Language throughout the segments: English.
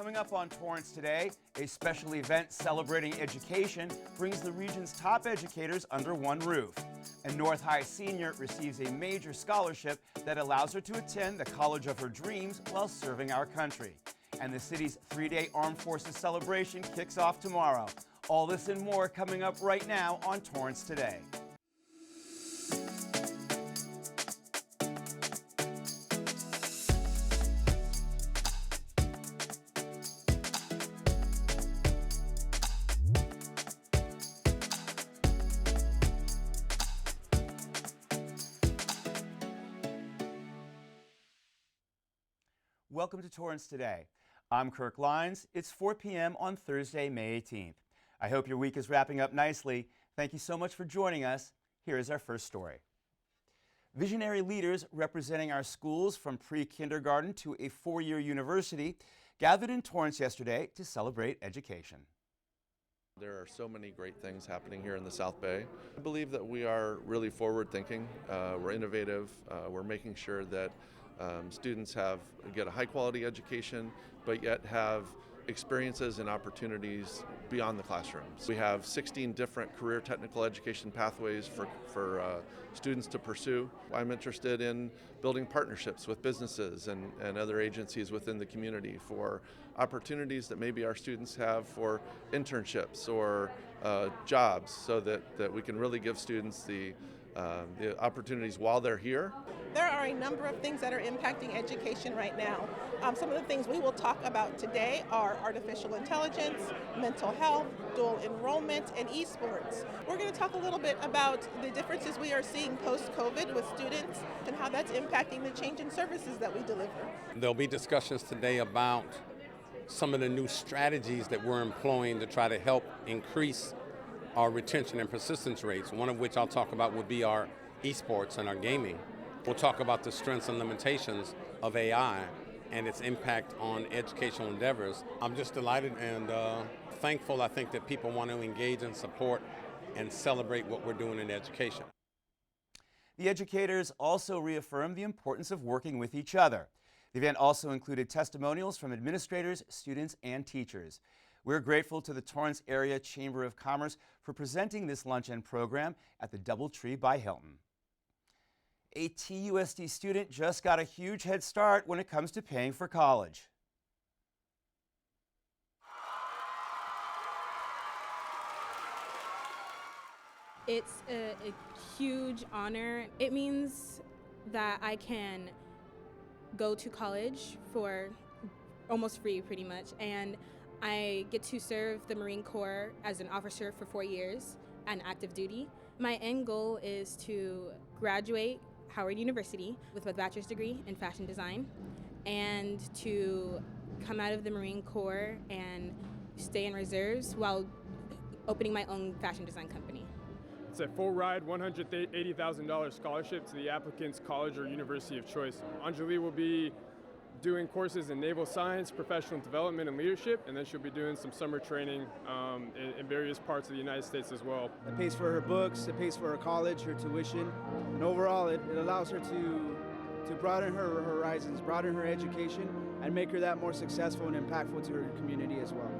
Coming up on Torrance Today, a special event celebrating education brings the region's top educators under one roof. A North High senior receives a major scholarship that allows her to attend the college of her dreams while serving our country. And the city's three-day Armed Forces celebration kicks off tomorrow. All this and more coming up right now on Torrance Today. Welcome to Torrance Today. I'm Kirk Lyons. It's 4 p.m. on Thursday, May 18th. I hope your week is wrapping up nicely. Thank you so much for joining us. Here is our first story. Visionary leaders representing our schools from pre-kindergarten to a four-year university gathered in Torrance yesterday to celebrate education. There are so many great things happening here in the South Bay. I believe that we are really forward-thinking. We're innovative. We're making sure that students get a high-quality education, but yet have experiences and opportunities beyond the classrooms. We have 16 different career technical education pathways for students to pursue. I'm interested in building partnerships with businesses and other agencies within the community for opportunities that maybe our students have for internships or jobs, so that we can really give students the opportunities while they're here. There are a number of things that are impacting education right now. Some of the things we will talk about today are artificial intelligence, mental health, dual enrollment, and esports. We're going to talk a little bit about the differences we are seeing post-COVID with students and how that's impacting the change in services that we deliver. There'll be discussions today about some of the new strategies that we're employing to try to help increase our retention and persistence rates, one of which I'll talk about would be our esports and our gaming. We'll talk about the strengths and limitations of AI and its impact on educational endeavors. I'm just delighted and thankful, I think, that people want to engage and support and celebrate what we're doing in education. The educators also reaffirmed the importance of working with each other. The event also included testimonials from administrators, students, and teachers. We're grateful to the Torrance Area Chamber of Commerce for presenting this luncheon program at the DoubleTree by Hilton. A TUSD student just got a huge head start when it comes to paying for college. It's a huge honor. It means that I can go to college for almost free, pretty much, and I get to serve the Marine Corps as an officer for 4 years and active duty. My end goal is to graduate Howard University with a bachelor's degree in fashion design and to come out of the Marine Corps and stay in reserves while opening my own fashion design company. It's a full ride, $180,000 scholarship to the applicant's college or university of choice. Anjali will be doing courses in naval science, professional development, and leadership, and then she'll be doing some summer training in various parts of the United States as well. It pays for her books, it pays for her college, her tuition, and overall it allows her to broaden her horizons, broaden her education, and make her that more successful and impactful to her community as well.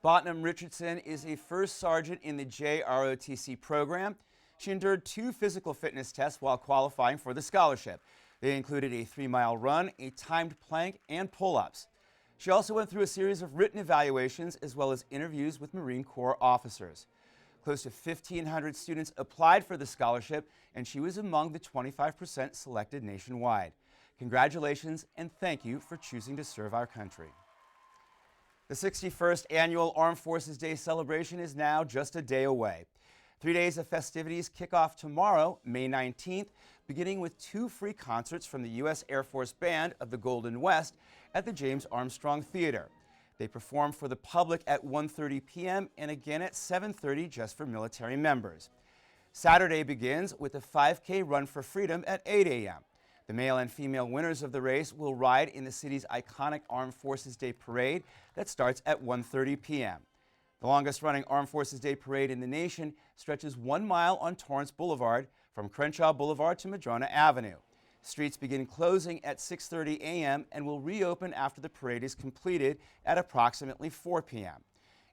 Botnam Richardson is a first sergeant in the JROTC program. She endured 2 physical fitness tests while qualifying for the scholarship. They included a 3-mile run, a timed plank, and pull-ups. She also went through a series of written evaluations as well as interviews with Marine Corps officers. Close to 1,500 students applied for the scholarship, and she was among the 25% selected nationwide. Congratulations, and thank you for choosing to serve our country. The 61st Annual Armed Forces Day celebration is now just a day away. 3 days of festivities kick off tomorrow, May 19th, beginning with 2 free concerts from the U.S. Air Force Band of the Golden West at the James Armstrong Theater. They perform for the public at 1:30 p.m. and again at 7:30 just for military members. Saturday begins with a 5K Run for Freedom at 8 a.m. The male and female winners of the race will ride in the city's iconic Armed Forces Day Parade that starts at 1:30 p.m. The longest-running Armed Forces Day Parade in the nation stretches 1 mile on Torrance Boulevard from Crenshaw Boulevard to Madrona Avenue. Streets begin closing at 6:30 a.m. and will reopen after the parade is completed at approximately 4 p.m.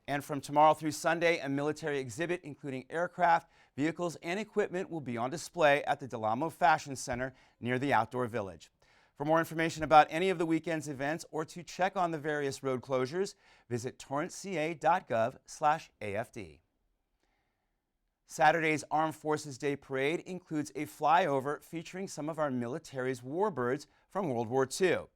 And from tomorrow through Sunday, a military exhibit including aircraft, vehicles, and equipment will be on display at the Del Amo Fashion Center near the Outdoor Village. For more information about any of the weekend's events or to check on the various road closures, visit torranceca.gov/AFD. Saturday's Armed Forces Day Parade includes a flyover featuring some of our military's warbirds from World War II.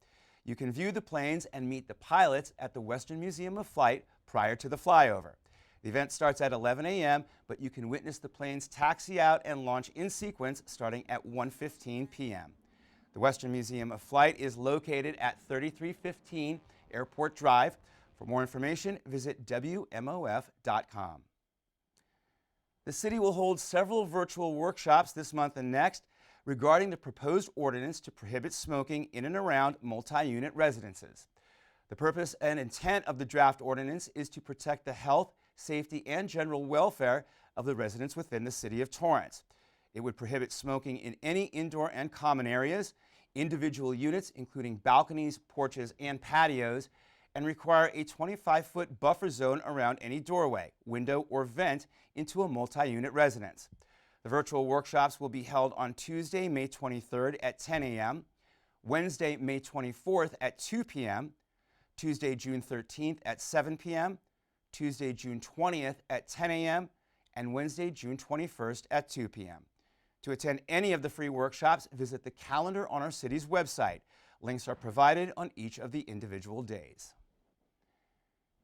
You can view the planes and meet the pilots at the Western Museum of Flight prior to the flyover. The event starts at 11 a.m., but you can witness the planes taxi out and launch in sequence starting at 1:15 p.m. The Western Museum of Flight is located at 3315 Airport Drive. For more information, visit WMOF.com. The city will hold several virtual workshops this month and next regarding the proposed ordinance to prohibit smoking in and around multi-unit residences. The purpose and intent of the draft ordinance is to protect the health, safety, and general welfare of the residents within the City of Torrance. It would prohibit smoking in any indoor and common areas, individual units including balconies, porches, and patios, and require a 25-foot buffer zone around any doorway, window, or vent into a multi-unit residence. The virtual workshops will be held on Tuesday, May 23rd at 10 a.m., Wednesday, May 24th at 2 p.m., Tuesday, June 13th at 7 p.m., Tuesday, June 20th at 10 a.m., and Wednesday, June 21st at 2 p.m. To attend any of the free workshops, visit the calendar on our city's website. Links are provided on each of the individual days.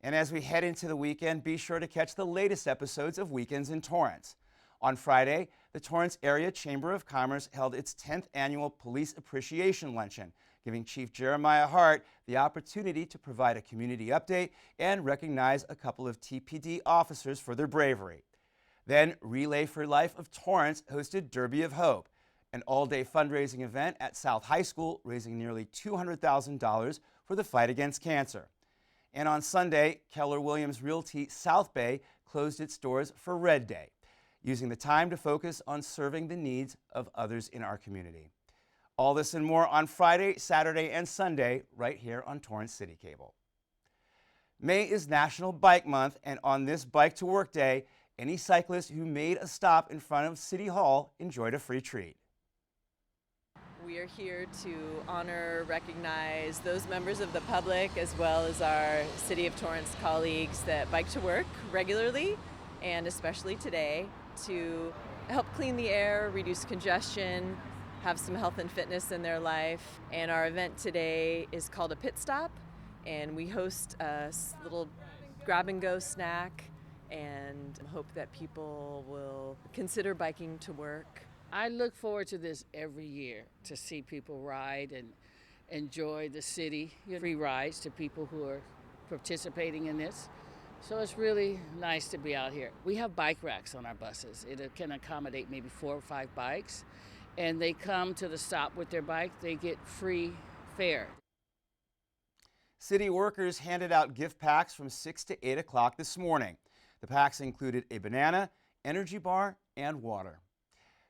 And as we head into the weekend, be sure to catch the latest episodes of Weekends in Torrance. On Friday, the Torrance Area Chamber of Commerce held its 10th annual Police Appreciation Luncheon, giving Chief Jeremiah Hart the opportunity to provide a community update and recognize a couple of TPD officers for their bravery. Then, Relay for Life of Torrance hosted Derby of Hope, an all-day fundraising event at South High School, raising nearly $200,000 for the fight against cancer. And on Sunday, Keller Williams Realty South Bay closed its doors for Red Day, using the time to focus on serving the needs of others in our community. All this and more on Friday, Saturday, and Sunday, right here on Torrance City Cable. May is National Bike Month, and on this Bike to Work Day, any cyclist who made a stop in front of City Hall enjoyed a free treat. We are here to honor, recognize those members of the public as well as our City of Torrance colleagues that bike to work regularly and especially today to help clean the air, reduce congestion, have some health and fitness in their life. And our event today is called a pit stop, and we host a little grab and go snack and hope that people will consider biking to work. I look forward to this every year, to see people ride and enjoy the city. Free rides to people who are participating in this. So it's really nice to be out here. We have bike racks on our buses. It can accommodate maybe 4 or 5 bikes. And they come to the stop with their bike, they get free fare. City workers handed out gift packs from 6 to 8 o'clock this morning. The packs included a banana, energy bar, and water.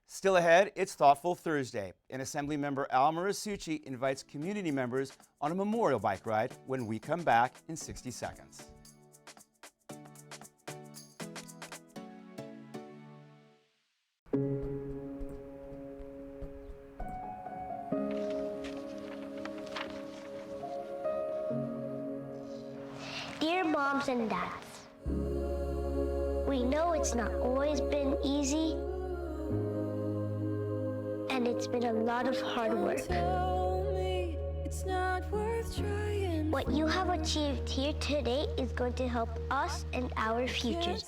Still ahead, it's Thoughtful Thursday, and Assemblymember Al Marisucci invites community members on a memorial bike ride when we come back in 60 seconds. Dear moms and dads, we know it's not always been easy, and it's been a lot of hard work. What you have achieved here today is going to help us and our futures.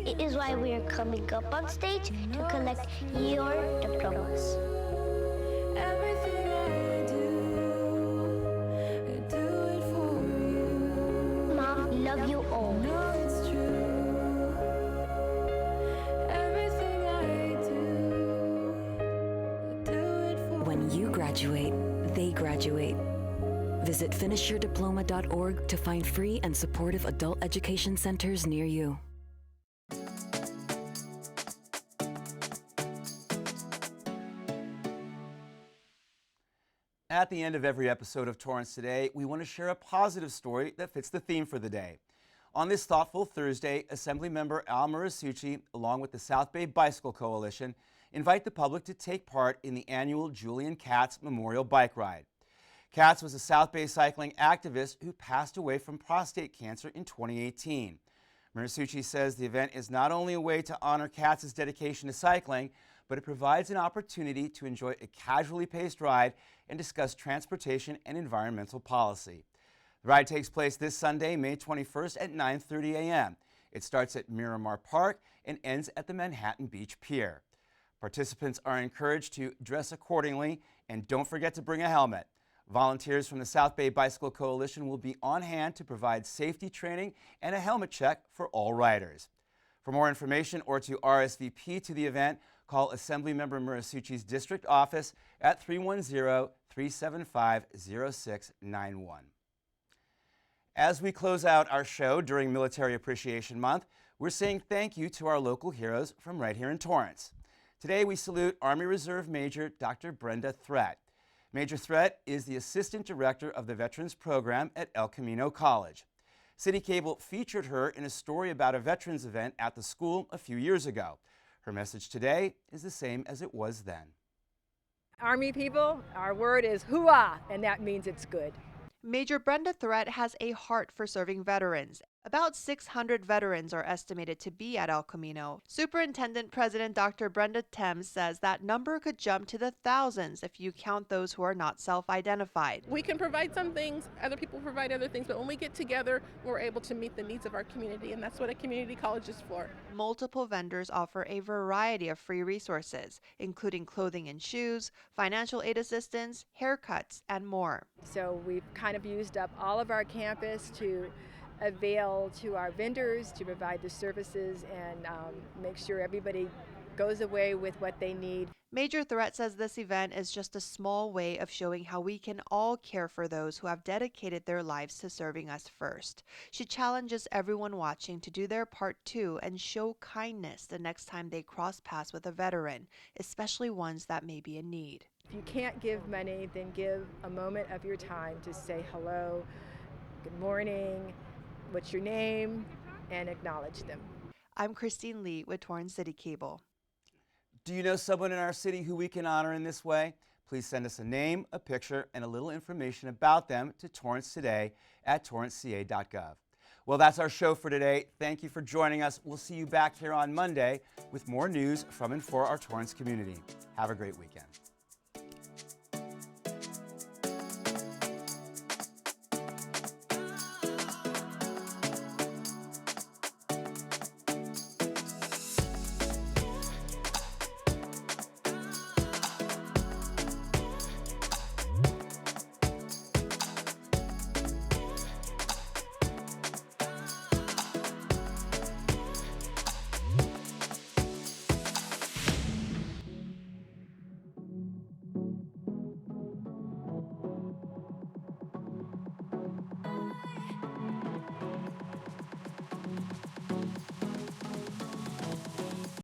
It is why we are coming up on stage to collect your diplomas. Mom, love you all. When you graduate, they graduate. Visit finishyourdiploma.org to find free and supportive adult education centers near you. At the end of every episode of Torrance Today, we want to share a positive story that fits the theme for the day. On this thoughtful Thursday, Assemblymember Al Murasucci, along with the South Bay Bicycle Coalition, invite the public to take part in the annual Julian Katz Memorial Bike Ride. Katz was a South Bay cycling activist who passed away from prostate cancer in 2018. Murasucci says the event is not only a way to honor Katz's dedication to cycling, but it provides an opportunity to enjoy a casually paced ride and discuss transportation and environmental policy. The ride takes place this Sunday, May 21st at 9:30 a.m. It starts at Miramar Park and ends at the Manhattan Beach Pier. Participants are encouraged to dress accordingly and don't forget to bring a helmet. Volunteers from the South Bay Bicycle Coalition will be on hand to provide safety training and a helmet check for all riders. For more information or to RSVP to the event, call Assemblymember Murasucci's district office at 310-375-0691. As we close out our show during Military Appreciation Month, we're saying thank you to our local heroes from right here in Torrance. Today we salute Army Reserve Major Dr. Brenda Threat. Major Threat is the Assistant Director of the Veterans Program at El Camino College. City Cable featured her in a story about a veterans event at the school a few years ago. Her message today is the same as it was then. Army people, our word is hooah, and that means it's good. Major Brenda Threat has a heart for serving veterans. About 600 veterans are estimated to be at El Camino. Superintendent President Dr. Brenda Thames says that number could jump to the thousands if you count those who are not self-identified. We can provide some things, other people provide other things, but when we get together, we're able to meet the needs of our community, and that's what a community college is for. Multiple vendors offer a variety of free resources, including clothing and shoes, financial aid assistance, haircuts, and more. So we've kind of used up all of our campus to avail to our vendors to provide the services and make sure everybody goes away with what they need. Major Threat says this event is just a small way of showing how we can all care for those who have dedicated their lives to serving us first. She challenges everyone watching to do their part too and show kindness the next time they cross paths with a veteran, especially ones that may be in need. If you can't give money, then give a moment of your time to say hello, good morning, what's your name, and acknowledge them. I'm Christine Lee with Torrance City Cable. Do you know someone in our city who we can honor in this way? Please send us a name, a picture, and a little information about them to Torrance Today at torranceca.gov. Well, that's our show for today. Thank you for joining us. We'll see you back here on Monday with more news from and for our Torrance community. Have a great weekend.